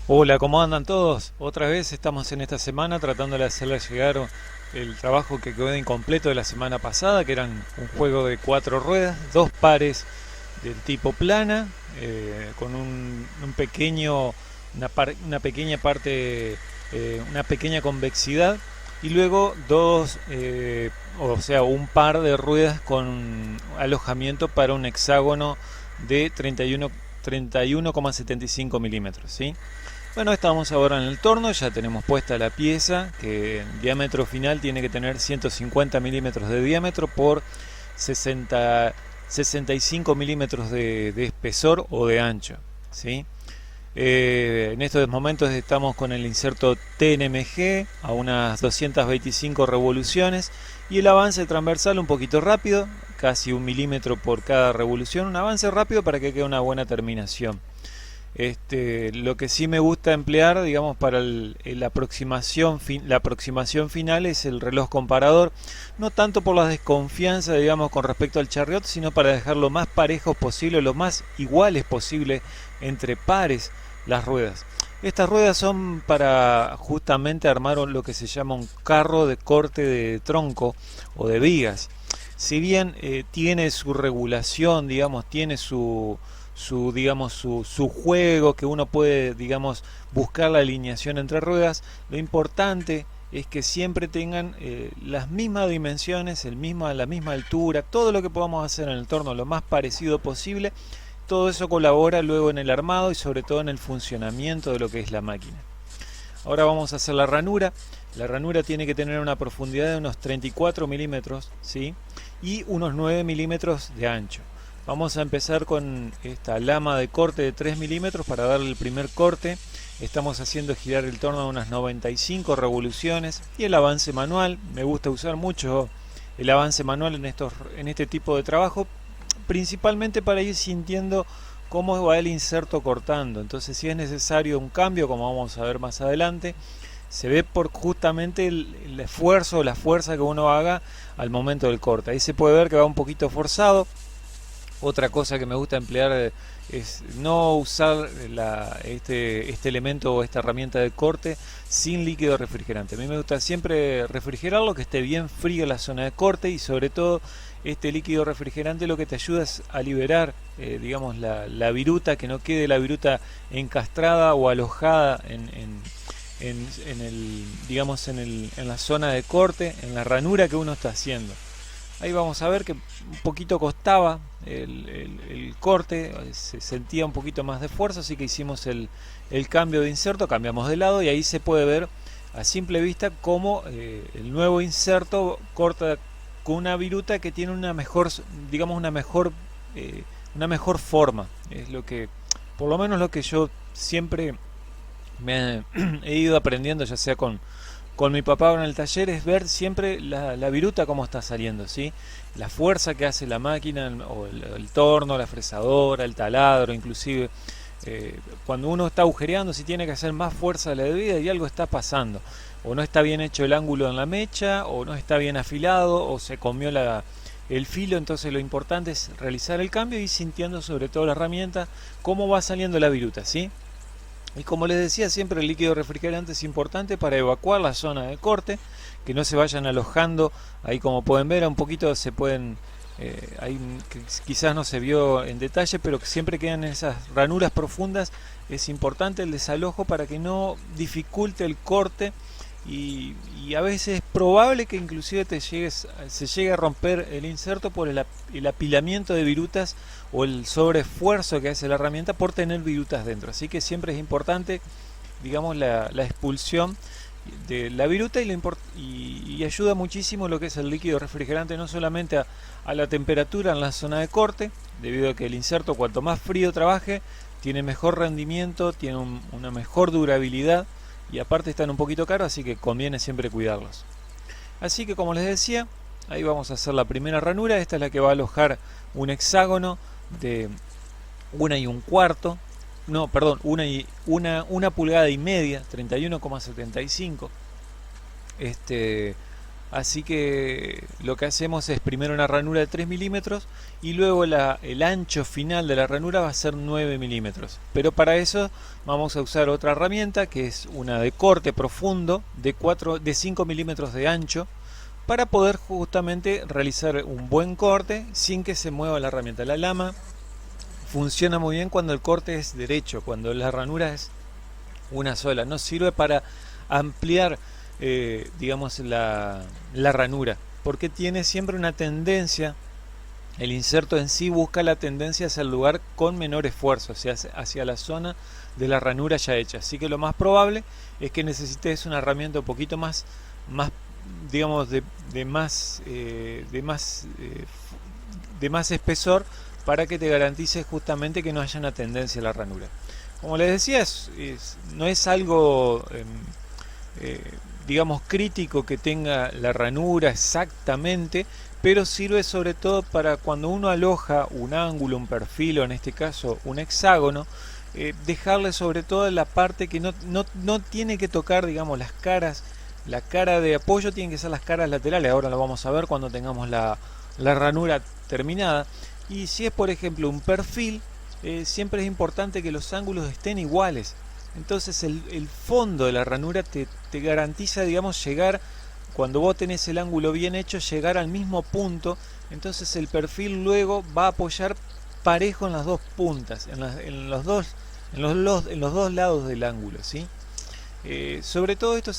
Hola, ¿cómo andan todos? Otra vez estamos en esta semana tratando de hacerle llegar el trabajo que quedó incompleto de la semana pasada, que eran un juego de cuatro ruedas, dos pares del tipo plana, con un pequeño, una pequeña parte, una pequeña convexidad, y luego dos, o sea, un par de ruedas con alojamiento para un hexágono de 31,75 milímetros, ¿sí? Bueno, estamos ahora en el torno, ya tenemos puesta la pieza, que en diámetro final tiene que tener 150 milímetros de diámetro por 60, 65 milímetros de espesor o de ancho, ¿sí? En estos momentos estamos con el inserto TNMG a unas 225 revoluciones y el avance transversal un poquito rápido, casi un milímetro por cada revolución, un avance rápido para que quede una buena terminación. Lo que sí me gusta emplear, digamos, para la aproximación final es el reloj comparador, no tanto por la desconfianza, digamos, con respecto al Chariot, sino para dejar lo más parejos posible, lo más iguales posible entre pares las ruedas. Estas ruedas son para justamente armar lo que se llama un carro de corte de tronco o de vigas. Si bien tiene su regulación, digamos, tiene su juego, que uno puede, digamos, buscar la alineación entre ruedas, lo importante es que siempre tengan las mismas dimensiones, la misma altura, todo lo que podamos hacer en el torno lo más parecido posible. Todo eso colabora luego en el armado y sobre todo en el funcionamiento de lo que es la máquina. Ahora vamos a hacer la ranura. La ranura tiene que tener una profundidad de unos 34 milímetros, ¿sí? Y unos 9 milímetros de ancho. Vamos a empezar con esta lama de corte de 3 milímetros para darle el primer corte. Estamos haciendo girar el torno a unas 95 revoluciones. Y el avance manual, me gusta usar mucho el avance manual en este tipo de trabajo, principalmente para ir sintiendo cómo va el inserto cortando. Entonces, si es necesario un cambio, como vamos a ver más adelante, se ve por justamente el esfuerzo o la fuerza que uno haga al momento del corte. Ahí se puede ver que va un poquito forzado. Otra cosa que me gusta emplear es no usar este elemento o esta herramienta de corte sin líquido refrigerante. A mí me gusta siempre refrigerarlo, que esté bien frío la zona de corte, y sobre todo este líquido refrigerante lo que te ayuda es a liberar, digamos, la viruta, que no quede la viruta encastrada o alojada digamos, en la zona de corte, en la ranura que uno está haciendo. Ahí vamos a ver que un poquito costaba el corte, se sentía un poquito más de fuerza, así que hicimos el cambio de inserto, cambiamos de lado, y ahí se puede ver a simple vista cómo el nuevo inserto corta con una viruta que tiene una mejor, digamos, una mejor forma. Es lo que, por lo menos lo que yo siempre he ido aprendiendo, ya sea con mi papá en el taller, es ver siempre la viruta cómo está saliendo, ¿sí? La fuerza que hace la máquina, o el torno, la fresadora, el taladro, inclusive. Cuando uno está agujereando, si tiene que hacer más fuerza de la debida, y algo está pasando. O no está bien hecho el ángulo en la mecha, o no está bien afilado, o se comió el filo. Entonces lo importante es realizar el cambio y sintiendo sobre todo la herramienta cómo va saliendo la viruta, ¿sí? Y como les decía, siempre el líquido refrigerante es importante para evacuar la zona de corte, que no se vayan alojando. Ahí, como pueden ver, un poquito se pueden, ahí quizás no se vio en detalle, pero que siempre quedan en esas ranuras profundas. Es importante el desalojo para que no dificulte el corte, y a veces es probable que inclusive se llegue a romper el inserto por el apilamiento de virutas o el sobreesfuerzo que hace la herramienta por tener virutas dentro. Así que siempre es importante, digamos, la expulsión de la viruta, y ayuda muchísimo lo que es el líquido refrigerante, no solamente a la temperatura en la zona de corte, debido a que el inserto, cuanto más frío trabaje, tiene mejor rendimiento, tiene una mejor durabilidad, y aparte están un poquito caros, así que conviene siempre cuidarlos. Así que, como les decía, ahí vamos a hacer la primera ranura. Esta es la que va a alojar un hexágono de 1,25, no, perdón, una pulgada y media, 31,75. Así que lo que hacemos es primero una ranura de 3 milímetros y luego el ancho final de la ranura va a ser 9 milímetros. Pero para eso vamos a usar otra herramienta que es una de corte profundo de 5 milímetros de ancho, para poder justamente realizar un buen corte sin que se mueva la herramienta. La lama funciona muy bien cuando el corte es derecho, cuando la ranura es una sola. No sirve para ampliar digamos la ranura, porque tiene siempre una tendencia, el inserto en sí busca la tendencia hacia el lugar con menor esfuerzo, o sea, hacia la zona de la ranura ya hecha. Así que lo más probable es que necesites una herramienta un poquito más digamos de más espesor, para que te garantices justamente que no haya una tendencia a la ranura. Como les decía, no es algo digamos crítico que tenga la ranura exactamente, pero sirve sobre todo para cuando uno aloja un ángulo, un perfil, o en este caso un hexágono, dejarle sobre todo la parte que no tiene que tocar, digamos, las caras. La cara de apoyo tiene que ser las caras laterales. Ahora lo vamos a ver cuando tengamos la ranura terminada. Y si es, por ejemplo, un perfil, siempre es importante que los ángulos estén iguales. Entonces el fondo de la ranura te garantiza, digamos, llegar, cuando vos tenés el ángulo bien hecho, llegar al mismo punto. Entonces el perfil luego va a apoyar parejo en las dos puntas, en los dos lados del ángulo, ¿sí? Sobre todo esto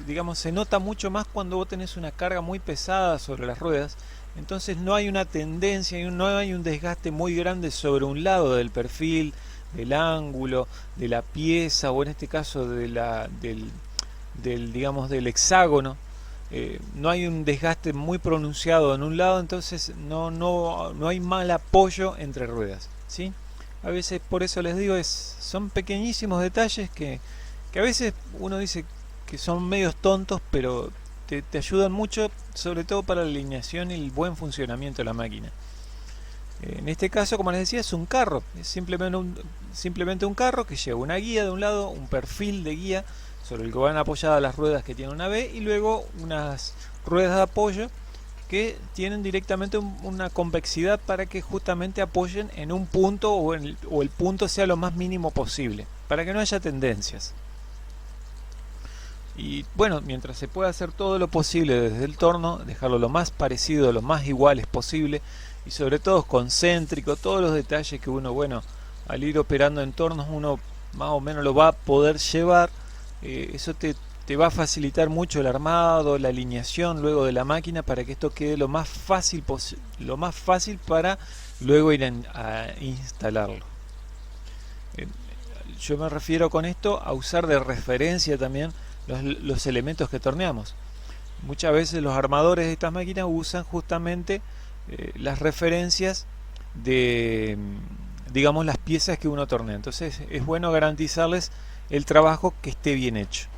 digamos, se nota mucho más cuando vos tenés una carga muy pesada sobre las ruedas. Entonces no hay una tendencia, no hay un desgaste muy grande sobre un lado del perfil, del ángulo, de la pieza, o en este caso digamos, del hexágono. No hay un desgaste muy pronunciado en un lado, entonces no hay mal apoyo entre ruedas, ¿sí? A veces, por eso les digo, son pequeñísimos detalles que a veces uno dice que son medios tontos, pero te ayudan mucho, sobre todo para la alineación y el buen funcionamiento de la máquina. En este caso, como les decía, es un carro, es simplemente un carro que lleva una guía de un lado, un perfil de guía sobre el que van apoyadas las ruedas que tienen una B, y luego unas ruedas de apoyo que tienen directamente una convexidad para que justamente apoyen en un punto, o el punto sea lo más mínimo posible, para que no haya tendencias. Y bueno, mientras se pueda hacer todo lo posible desde el torno, dejarlo lo más parecido, lo más iguales posible, y sobre todo concéntrico, todos los detalles que uno, bueno, al ir operando en tornos, uno más o menos lo va a poder llevar. Eso te va a facilitar mucho el armado, la alineación luego de la máquina, para que esto quede lo más fácil para luego ir a instalarlo. Yo me refiero con esto a usar de referencia también los elementos que torneamos. Muchas veces los armadores de estas máquinas usan justamente las referencias de, digamos, las piezas que uno tornea. Entonces es bueno garantizarles el trabajo que esté bien hecho.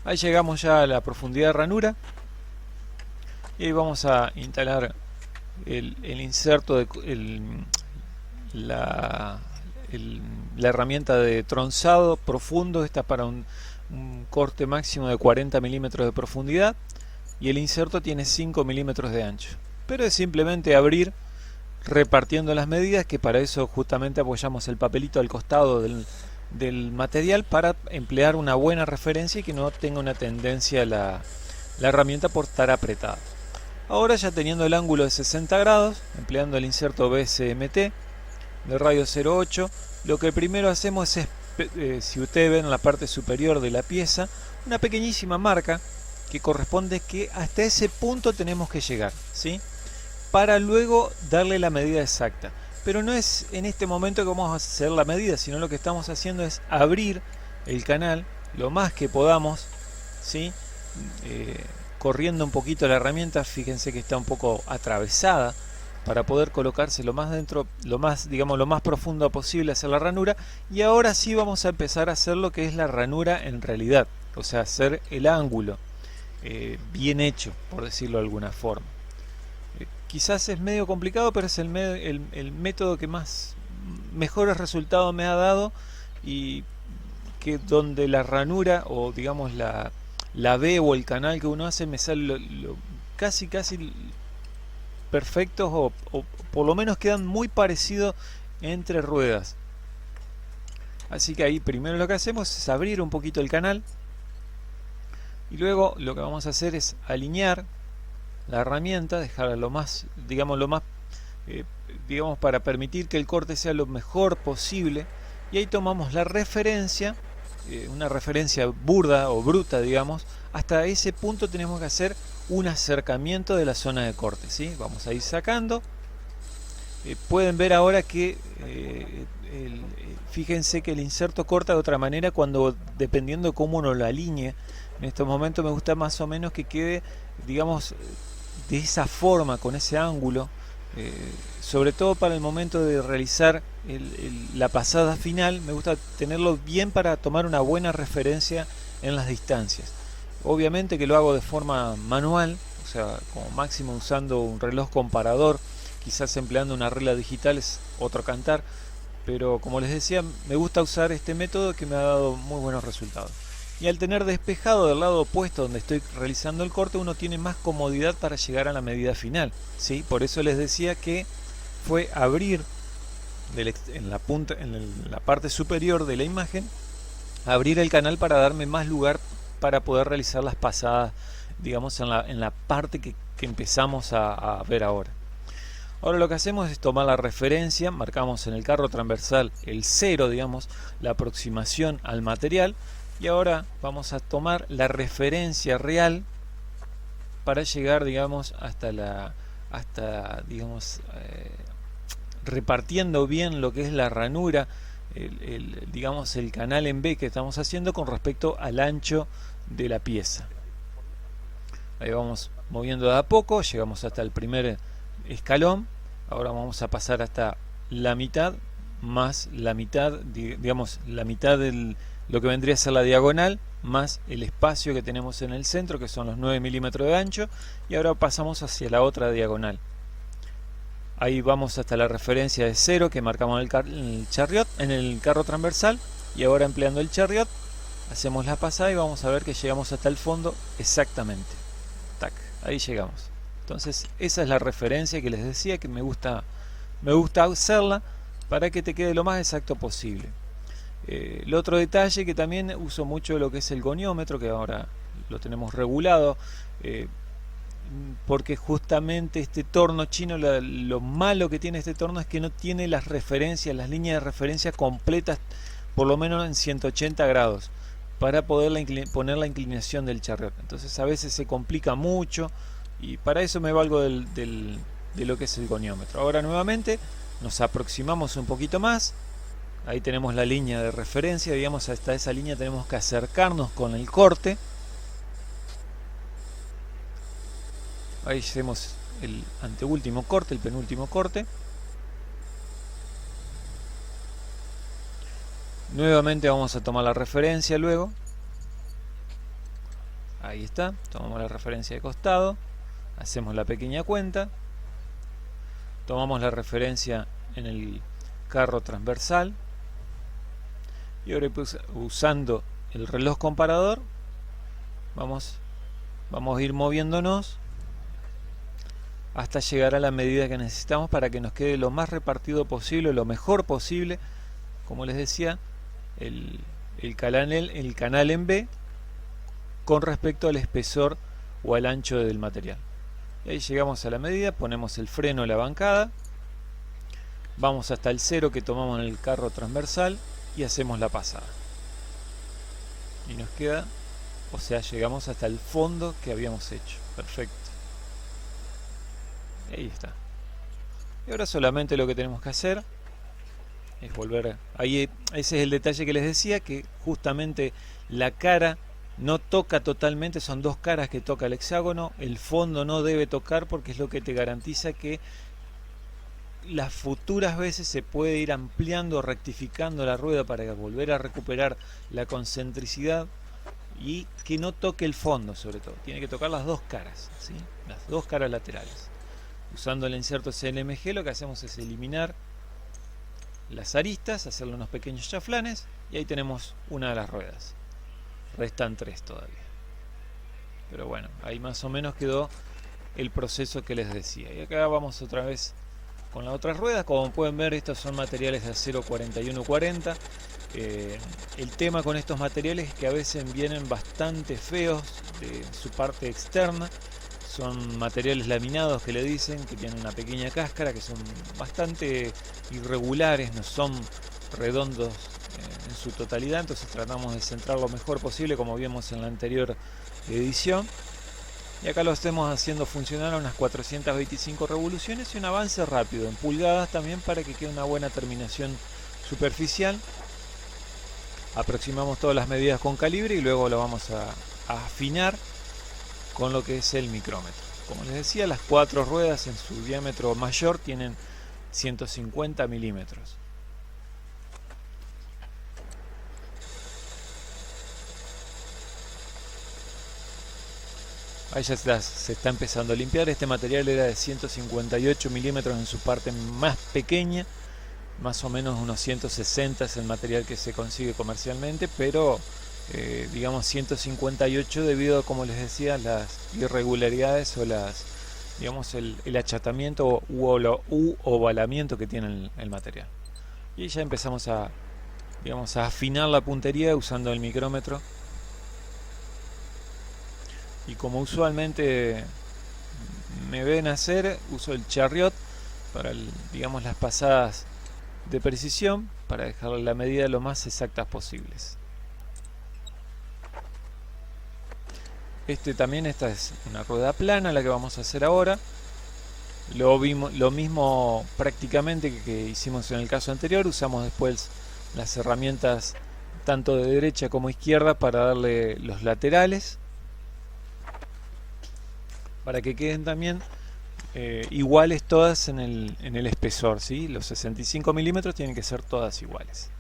Ahí llegamos ya a la profundidad de ranura, y ahí vamos a instalar el inserto la herramienta de tronzado profundo. Esta para un corte máximo de 40 milímetros de profundidad, y el inserto tiene 5 milímetros de ancho, pero es simplemente abrir repartiendo las medidas, que para eso justamente apoyamos el papelito al costado del material, para emplear una buena referencia y que no tenga una tendencia la herramienta por estar apretada. Ahora, ya teniendo el ángulo de 60 grados, empleando el inserto BSMT de radio 0,8, lo que primero hacemos es, si ustedes ven en la parte superior de la pieza, una pequeñísima marca que corresponde que hasta ese punto tenemos que llegar, ¿sí? Para luego darle la medida exacta. Pero no es en este momento que vamos a hacer la medida, sino lo que estamos haciendo es abrir el canal lo más que podamos, ¿sí? Corriendo un poquito la herramienta. Fíjense que está un poco atravesada, para poder colocarse lo más dentro, digamos, lo más profundo posible, hacer la ranura. Y ahora sí vamos a empezar a hacer lo que es la ranura en realidad, o sea, hacer el ángulo bien hecho, por decirlo de alguna forma. Quizás es medio complicado, pero es el método que mejores resultados me ha dado, y que donde la ranura, o digamos la V o el canal que uno hace me sale casi perfectos, o por lo menos quedan muy parecidos entre ruedas. Así que ahí primero lo que hacemos es abrir un poquito el canal, y luego lo que vamos a hacer es alinear la herramienta, dejarla lo más, digamos, para permitir que el corte sea lo mejor posible. Y ahí tomamos la referencia, una referencia burda o bruta, digamos. Hasta ese punto tenemos que hacer un acercamiento de la zona de corte, ¿sí? Vamos a ir sacando. Pueden ver ahora que fíjense que el inserto corta de otra manera cuando, dependiendo de cómo uno lo alinee. En estos momentos me gusta más o menos que quede, digamos, de esa forma, con ese ángulo, sobre todo para el momento de realizar la pasada final. Me gusta tenerlo bien para tomar una buena referencia en las distancias. Obviamente que lo hago de forma manual, o sea, como máximo usando un reloj comparador, quizás empleando una regla digital es otro cantar, pero como les decía, me gusta usar este método que me ha dado muy buenos resultados. Y al tener despejado del lado opuesto donde estoy realizando el corte, uno tiene más comodidad para llegar a la medida final, ¿sí? Por eso les decía que fue abrir en la parte superior de la imagen, abrir el canal para darme más lugar para poder realizar las pasadas, digamos, en la parte que empezamos a ver ahora. Ahora lo que hacemos es tomar la referencia, marcamos en el carro transversal el 0, digamos, la aproximación al material. Y ahora vamos a tomar la referencia real para llegar, digamos, digamos, repartiendo bien lo que es la ranura, digamos, el canal en B que estamos haciendo con respecto al ancho de la pieza. Ahí vamos moviendo de a poco, llegamos hasta el primer escalón. Ahora vamos a pasar hasta la mitad, más la mitad, digamos, la mitad del lo que vendría a ser la diagonal, más el espacio que tenemos en el centro, que son los 9 milímetros de ancho. Y ahora pasamos hacia la otra diagonal. Ahí vamos hasta la referencia de 0 que marcamos en el carro transversal. Y ahora, empleando el chariot, hacemos la pasada y vamos a ver que llegamos hasta el fondo exactamente. Tac, ahí llegamos. Entonces esa es la referencia que les decía, que me gusta hacerla para que te quede lo más exacto posible. El otro detalle, que también uso mucho lo que es el goniómetro, que ahora lo tenemos regulado, porque justamente este torno chino, lo malo que tiene este torno es que no tiene las referencias, las líneas de referencia completas, por lo menos en 180 grados, para poder poner la inclinación del chariot. Entonces a veces se complica mucho, y para eso me valgo de lo que es el goniómetro. Ahora nuevamente nos aproximamos un poquito más. Ahí tenemos la línea de referencia, digamos, hasta esa línea tenemos que acercarnos con el corte. Ahí hacemos el anteúltimo corte, el penúltimo corte. Nuevamente vamos a tomar la referencia luego. Ahí está, tomamos la referencia de costado, hacemos la pequeña cuenta, tomamos la referencia en el carro transversal. Y ahora, pues, usando el reloj comparador, vamos a ir moviéndonos hasta llegar a la medida que necesitamos para que nos quede lo más repartido posible, lo mejor posible. Como les decía, el canal en B con respecto al espesor o al ancho del material. Y ahí llegamos a la medida, ponemos el freno a la bancada, vamos hasta el 0 que tomamos en el carro transversal y hacemos la pasada. Y nos queda, o sea, llegamos hasta el fondo que habíamos hecho. Perfecto. Ahí está. Y ahora solamente lo que tenemos que hacer es volver. Ahí, ese es el detalle que les decía, que justamente la cara no toca totalmente, son dos caras que toca el hexágono. El fondo no debe tocar, porque es lo que te garantiza que las futuras veces se puede ir ampliando, rectificando la rueda para volver a recuperar la concentricidad y que no toque el fondo. Sobre todo tiene que tocar las dos caras, ¿sí? Las dos caras laterales. Usando el inserto CLMG lo que hacemos es eliminar las aristas, hacerle unos pequeños chaflanes, y ahí tenemos una de las ruedas. Restan 3 todavía. pero bueno, ahí más o menos quedó el proceso que les decía. Y acá vamos otra vez con las otras ruedas. Como pueden ver, estos son materiales de acero 4140. El tema con estos materiales es que a veces vienen bastante feos de su parte externa. Son materiales laminados que le dicen, que tienen una pequeña cáscara, que son bastante irregulares, no son redondos en su totalidad. Entonces tratamos de centrar lo mejor posible, como vimos en la anterior edición. Y acá lo estamos haciendo funcionar a unas 425 revoluciones y un avance rápido en pulgadas también, para que quede una buena terminación superficial. Aproximamos todas las medidas con calibre y luego lo vamos a afinar con lo que es el micrómetro. Como les decía, las 4 ruedas en su diámetro mayor tienen 150 milímetros. Ahí ya se está empezando a limpiar. Este material era de 158 milímetros en su parte más pequeña, más o menos unos 160 es el material que se consigue comercialmente, pero digamos 158 debido a, como les decía, las irregularidades o digamos el achatamiento u ovalamiento que tiene el material. Y ya empezamos a afinar la puntería usando el micrómetro. Y como usualmente me ven hacer, uso el Charriot para digamos las pasadas de precisión, para dejar la medida lo más exactas posibles. Esta es una rueda plana la que vamos a hacer ahora. Lo mismo prácticamente que hicimos en el caso anterior. Usamos después las herramientas tanto de derecha como izquierda para darle los laterales, para que queden también iguales todas en el espesor, ¿sí? Los 65 milímetros tienen que ser todas iguales.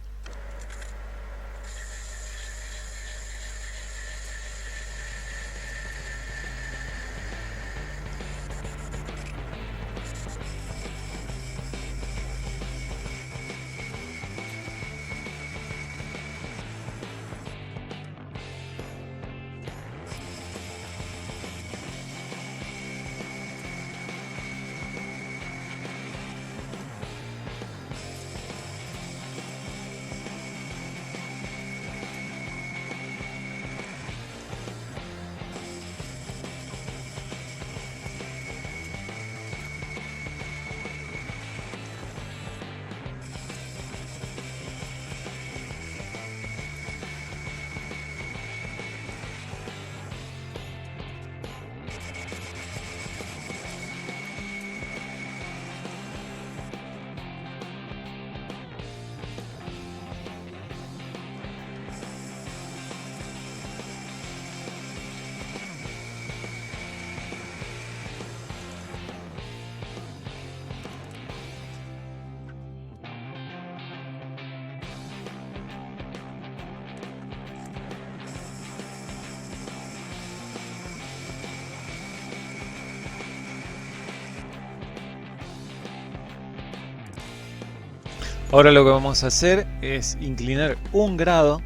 Ahora lo que vamos a hacer es inclinar 1 grado,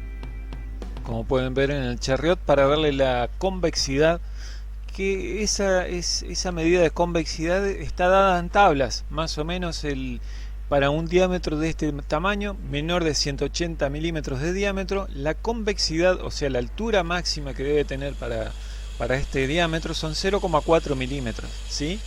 como pueden ver en el Charriot, para verle la convexidad, que esa medida de convexidad está dada en tablas. Más o menos para un diámetro de este tamaño, menor de 180 milímetros de diámetro, la convexidad, o sea la altura máxima que debe tener para este diámetro, son 0,4 milímetros, ¿sí?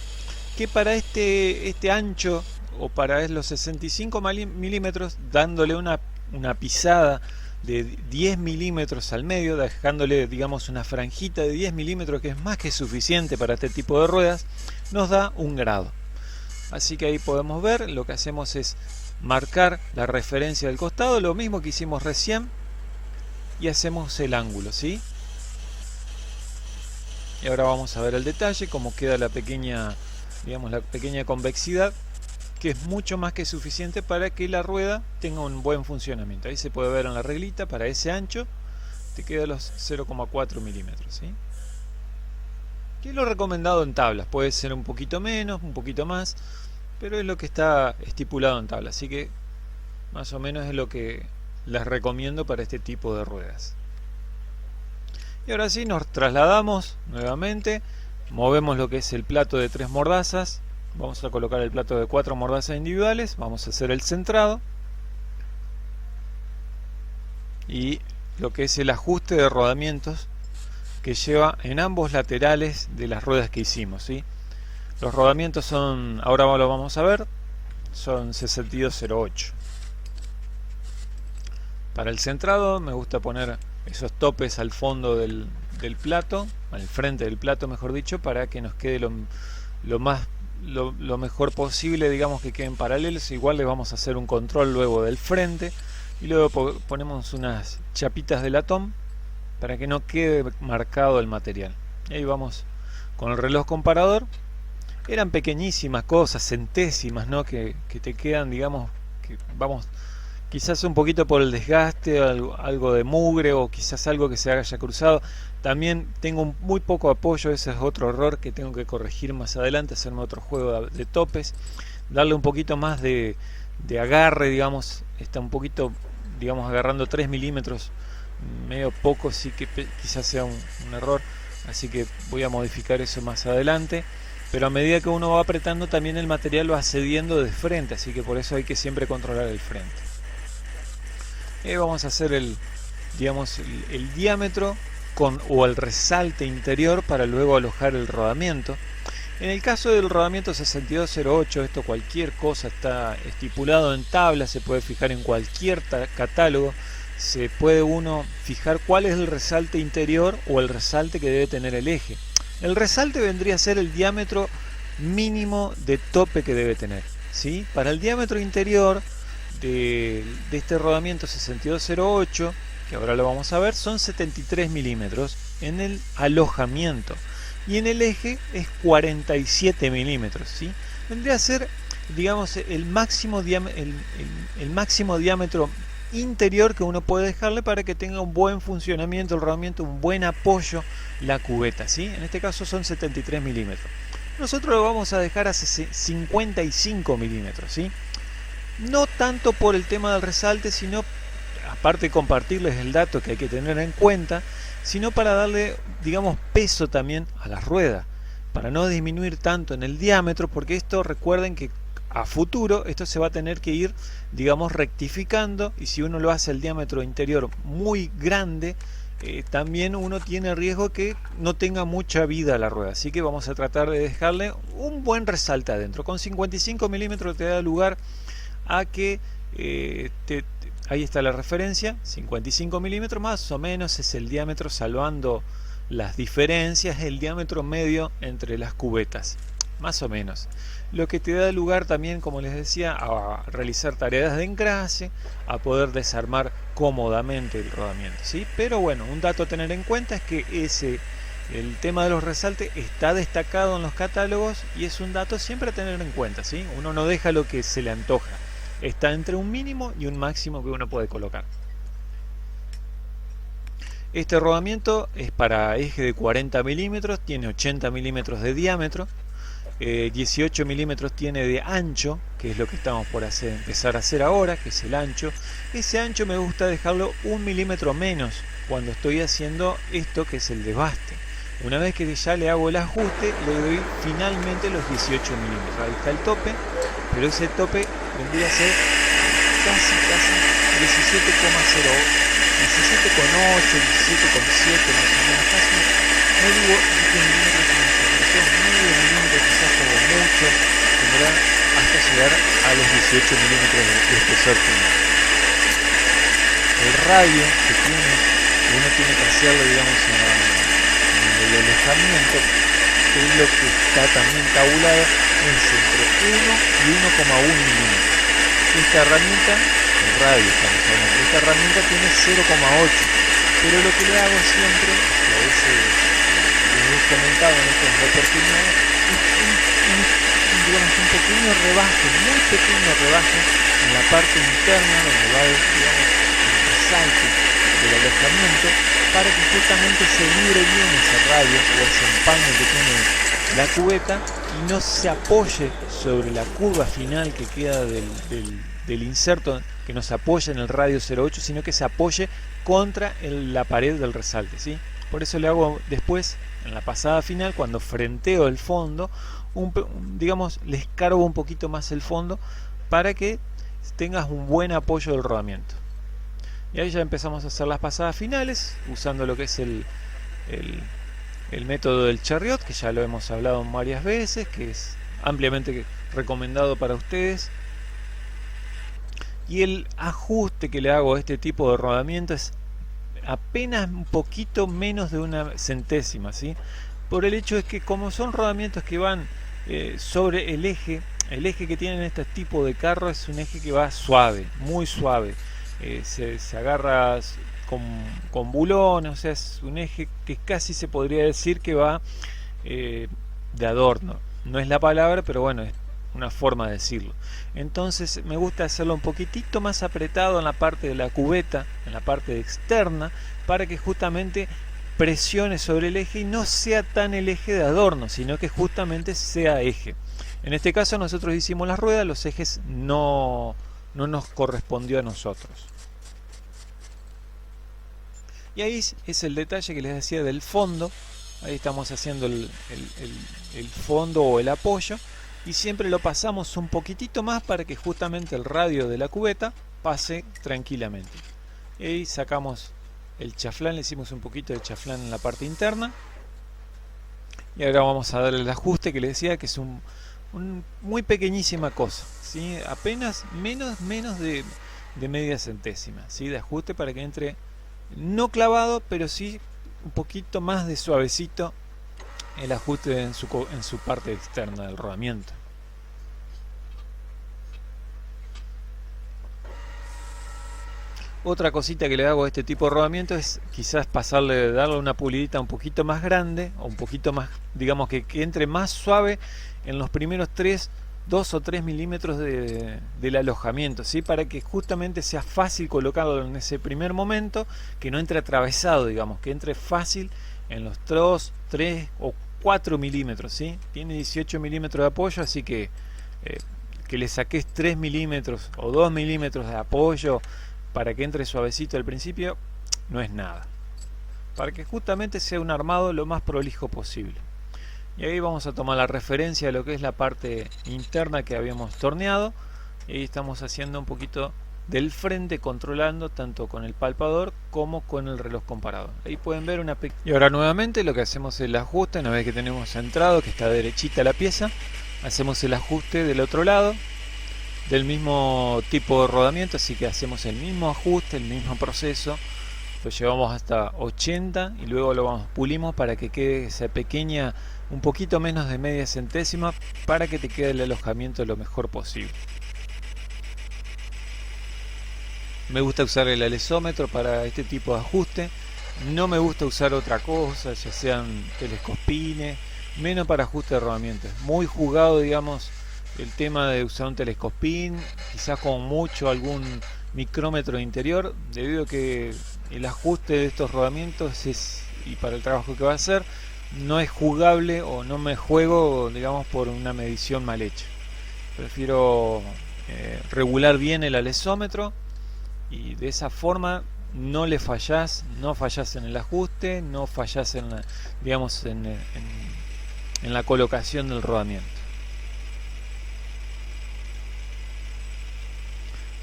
Que para este ancho, o para los 65 milímetros, dándole una pisada de 10 milímetros al medio, dejándole digamos una franjita de 10 milímetros, que es más que suficiente para este tipo de ruedas, nos da 1 grado. Así que ahí podemos ver, lo que hacemos es marcar la referencia del costado, lo mismo que hicimos recién, y hacemos el ángulo, ¿sí? Y ahora vamos a ver el detalle, cómo queda la pequeña convexidad, que es mucho más que suficiente para que la rueda tenga un buen funcionamiento. Ahí se puede ver en la reglita, para ese ancho te queda los 0,4 milímetros, ¿sí? Que es lo recomendado en tablas, puede ser un poquito menos, un poquito más, pero es lo que está estipulado en tablas, así que más o menos es lo que les recomiendo para este tipo de ruedas. Y ahora sí nos trasladamos nuevamente, movemos lo que es el plato de 3 mordazas, vamos a colocar el plato de 4 mordazas individuales, vamos a hacer el centrado y lo que es el ajuste de rodamientos que lleva en ambos laterales de las ruedas que hicimos, ¿sí? Los rodamientos son, ahora lo vamos a ver, son 6208. Para el centrado me gusta poner esos topes al fondo del plato, al frente del plato mejor dicho, para que nos quede lo mejor posible, digamos, que queden paralelos. Igual le vamos a hacer un control luego del frente y luego ponemos unas chapitas de latón para que no quede marcado el material. Y ahí vamos con el reloj comparador. Eran pequeñísimas cosas, centésimas, ¿no? que te quedan, digamos, que vamos, quizás un poquito por el desgaste, algo de mugre o quizás algo que se haya cruzado. También tengo muy poco apoyo, ese es otro error que tengo que corregir más adelante, hacerme otro juego de topes, darle un poquito más de agarre, digamos, está un poquito, digamos, agarrando 3 milímetros, medio poco, sí que quizás sea un error, así que voy a modificar eso más adelante. Pero a medida que uno va apretando también el material va cediendo de frente, así que por eso hay que siempre controlar el frente. Vamos a hacer el diámetro o el resalte interior para luego alojar el rodamiento. En el caso del rodamiento 6208, esto cualquier cosa está estipulado en tabla, se puede fijar en cualquier catálogo, se puede uno fijar cuál es el resalte interior o el resalte que debe tener el eje. El resalte vendría a ser el diámetro mínimo de tope que debe tener, ¿sí? Para el diámetro interior de este rodamiento 6208, que ahora lo vamos a ver, son 73 milímetros en el alojamiento y en el eje es 47 milímetros, ¿sí? Vendría a ser, digamos, el máximo diámetro interior que uno puede dejarle para que tenga un buen funcionamiento el rodamiento, un buen apoyo la cubeta, ¿sí? En este caso son 73 milímetros. Nosotros lo vamos a dejar a 55 milímetros, ¿sí? No tanto por el tema del resalte, sino, aparte de compartirles el dato que hay que tener en cuenta, sino para darle, digamos, peso también a la rueda, para no disminuir tanto en el diámetro, porque esto, recuerden que a futuro esto se va a tener que ir, digamos, rectificando, y si uno lo hace el diámetro interior muy grande, también uno tiene riesgo que no tenga mucha vida la rueda, así que vamos a tratar de dejarle un buen resalte adentro. Con 55 milímetros te da lugar a que ahí está la referencia, 55 milímetros más o menos es el diámetro, salvando las diferencias, el diámetro medio entre las cubetas, más o menos. Lo que te da lugar también, como les decía, a realizar tareas de engrase, a poder desarmar cómodamente el rodamiento, ¿sí? Pero bueno, un dato a tener en cuenta es que el tema de los resaltes está destacado en los catálogos y es un dato siempre a tener en cuenta, ¿sí? Uno no deja lo que se le antoja, está entre un mínimo y un máximo que uno puede colocar. Este rodamiento es para eje de 40 milímetros, tiene 80 milímetros de diámetro, 18 milímetros tiene de ancho, que es lo que estamos por empezar a hacer ahora, que es el ancho. Ese ancho me gusta dejarlo 1 milímetro menos cuando estoy haciendo esto, que es el desbaste. Una vez que ya le hago el ajuste, le doy finalmente los 18 milímetros. Ahí está el tope, pero ese tope vendría a ser casi 17,8, 17,7 más o menos, casi, no digo 10 milímetros de exageración, medio milímetro quizás como mucho, tendrá hasta llegar a los 18 milímetros de espesor final. El radio que uno tiene que hacerlo, digamos, en el alojamiento, que es lo que está también tabulado, es entre 1 y 1,1 milímetros. Esta herramienta, el radio estamos hablando, esta herramienta tiene 0,8, pero lo que le hago siempre, que a veces les he comentado en estas oportunidades, es un pequeño rebaje, muy pequeño rebaje en la parte interna donde va, digamos, el resalte del alojamiento, para que justamente se libre bien ese radio o ese empaño que tiene la cubeta y no se apoye sobre la curva final que queda del inserto, que no se apoye en el radio 08, sino que se apoye contra la pared del resalte, ¿sí? Por eso le hago después, en la pasada final, cuando frenteo el fondo, digamos, le escarbo un poquito más el fondo para que tengas un buen apoyo del rodamiento. Y ahí ya empezamos a hacer las pasadas finales usando lo que es el método del Charriot, que ya lo hemos hablado varias veces, que es ampliamente recomendado para ustedes. Y el ajuste que le hago a este tipo de rodamiento es apenas un poquito menos de una centésima, ¿sí? Por el hecho es que como son rodamientos que van sobre el eje que tienen este tipo de carro es un eje que va suave, muy suave. Se agarra con bulones, o sea, es un eje que casi se podría decir que va de adorno. No es la palabra, pero bueno, es una forma de decirlo. Entonces me gusta hacerlo un poquitito más apretado en la parte de la cubeta, en la parte externa, para que justamente presione sobre el eje y no sea tan el eje de adorno, sino que justamente sea eje. En este caso nosotros hicimos las ruedas, los ejes no nos correspondió a nosotros. Y ahí es el detalle que les decía del fondo. Ahí estamos haciendo el fondo o el apoyo, y siempre lo pasamos un poquitito más para que justamente el radio de la cubeta pase tranquilamente. Y ahí sacamos el chaflán, le hicimos un poquito de chaflán en la parte interna. Y ahora vamos a darle el ajuste que les decía, que es muy pequeñísima cosa, ¿sí? Apenas menos de media centésima, ¿sí? De ajuste para que entre no clavado, pero sí un poquito más de suavecito el ajuste en su parte externa del rodamiento. Otra cosita que le hago a este tipo de rodamiento es quizás darle una pulidita un poquito más grande, o un poquito más, digamos que entre más suave en los primeros 2 o 3 milímetros del alojamiento, ¿sí? Para que justamente sea fácil colocarlo en ese primer momento, que no entre atravesado, digamos, que entre fácil en los 2, 3 o 4 milímetros, ¿sí? Tiene 18 milímetros de apoyo, así que le saques 3 milímetros o 2 milímetros de apoyo para que entre suavecito al principio no es nada, para que justamente sea un armado lo más prolijo posible. Y ahí vamos a tomar la referencia de lo que es la parte interna que habíamos torneado, y ahí estamos haciendo un poquito del frente, controlando tanto con el palpador como con el reloj comparador. Ahí pueden ver una pequeña. Y ahora nuevamente lo que hacemos es el ajuste. Una vez que tenemos centrado, que está derechita la pieza, hacemos el ajuste del otro lado, del mismo tipo de rodamiento, así que hacemos el mismo ajuste, el mismo proceso. Lo llevamos hasta 80 y luego lo pulimos para que quede esa pequeña, un poquito menos de media centésima, para que te quede el alojamiento lo mejor posible. Me gusta usar el alesómetro para este tipo de ajuste. No me gusta usar otra cosa, ya sean telescopines, menos para ajuste de rodamientos. Muy jugado, digamos, el tema de usar un telescopín, quizás con mucho algún micrómetro interior, debido a que el ajuste de estos rodamientos y para el trabajo que va a hacer, no es jugable, o no me juego, digamos, por una medición mal hecha. Prefiero regular bien el alesómetro, y de esa forma no le fallás, no fallás en el ajuste, no fallás en la, digamos, en la colocación del rodamiento.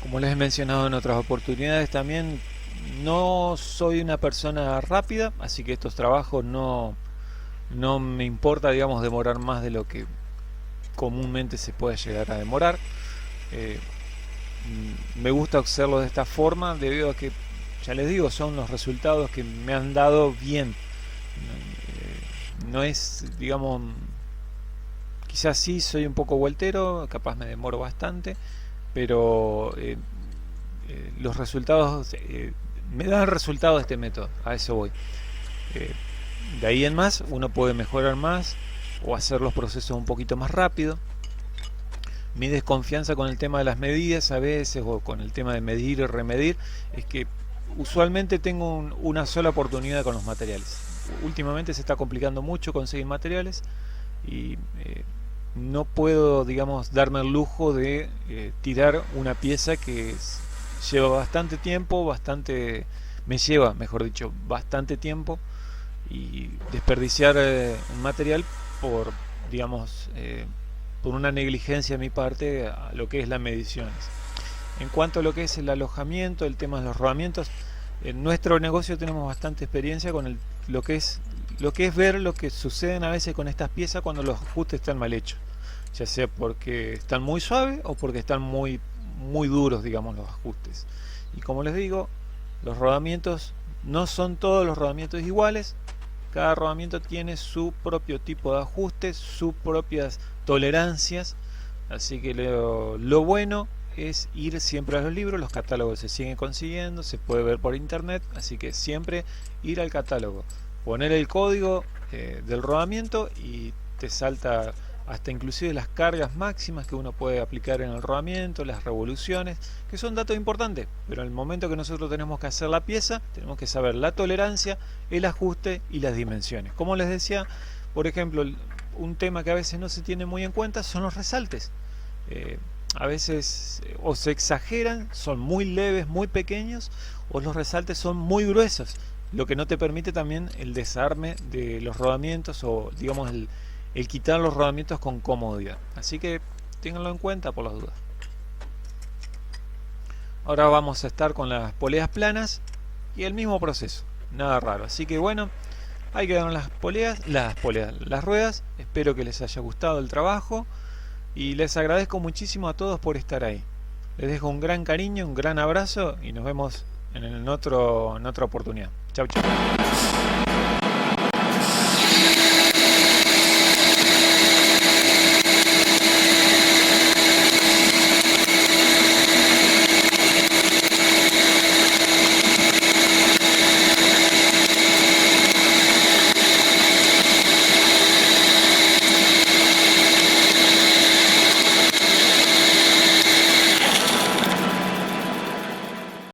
Como les he mencionado en otras oportunidades también, no soy una persona rápida, así que estos trabajos no me importa, digamos, demorar más de lo que comúnmente se puede llegar a demorar. Me gusta hacerlo de esta forma debido a que, ya les digo, son los resultados que me han dado bien. No es, digamos, quizás sí soy un poco vueltero, capaz me demoro bastante, pero los resultados me dan resultados de este método, a eso voy. De ahí en más uno puede mejorar más o hacer los procesos un poquito más rápido. Mi desconfianza con el tema de las medidas a veces, o con el tema de medir y remedir, es que usualmente tengo una sola oportunidad con los materiales. Últimamente se está complicando mucho conseguir materiales, y no puedo, digamos, darme el lujo de tirar una pieza que lleva bastante tiempo, me lleva, mejor dicho, bastante tiempo, y desperdiciar un material por, digamos, por una negligencia de mi parte a lo que es las mediciones. En cuanto a lo que es el alojamiento, el tema de los rodamientos, en nuestro negocio tenemos bastante experiencia con lo que es ver lo que suceden a veces con estas piezas cuando los ajustes están mal hechos, ya sea porque están muy suaves o porque están muy duros, digamos, los ajustes. Y como les digo, los rodamientos no son todos los rodamientos iguales. Cada rodamiento tiene su propio tipo de ajustes, sus propias tolerancias, así que lo bueno es ir siempre a los libros. Los catálogos se siguen consiguiendo, se puede ver por internet, así que siempre ir al catálogo, poner el código del rodamiento y te salta hasta inclusive las cargas máximas que uno puede aplicar en el rodamiento, las revoluciones, que son datos importantes, pero en el momento que nosotros tenemos que hacer la pieza, tenemos que saber la tolerancia, el ajuste y las dimensiones. Como les decía, por ejemplo, un tema que a veces no se tiene muy en cuenta son los resaltes. A veces o se exageran, son muy leves, muy pequeños, o los resaltes son muy gruesos, lo que no te permite también el desarme de los rodamientos, o digamos el quitar los rodamientos con comodidad. Así que ténganlo en cuenta por las dudas. Ahora vamos a estar con las poleas planas y el mismo proceso, nada raro. Así que bueno, ahí quedaron las ruedas. Espero que les haya gustado el trabajo y les agradezco muchísimo a todos por estar ahí. Les dejo un gran cariño, un gran abrazo y nos vemos en otra oportunidad. Chau, chau.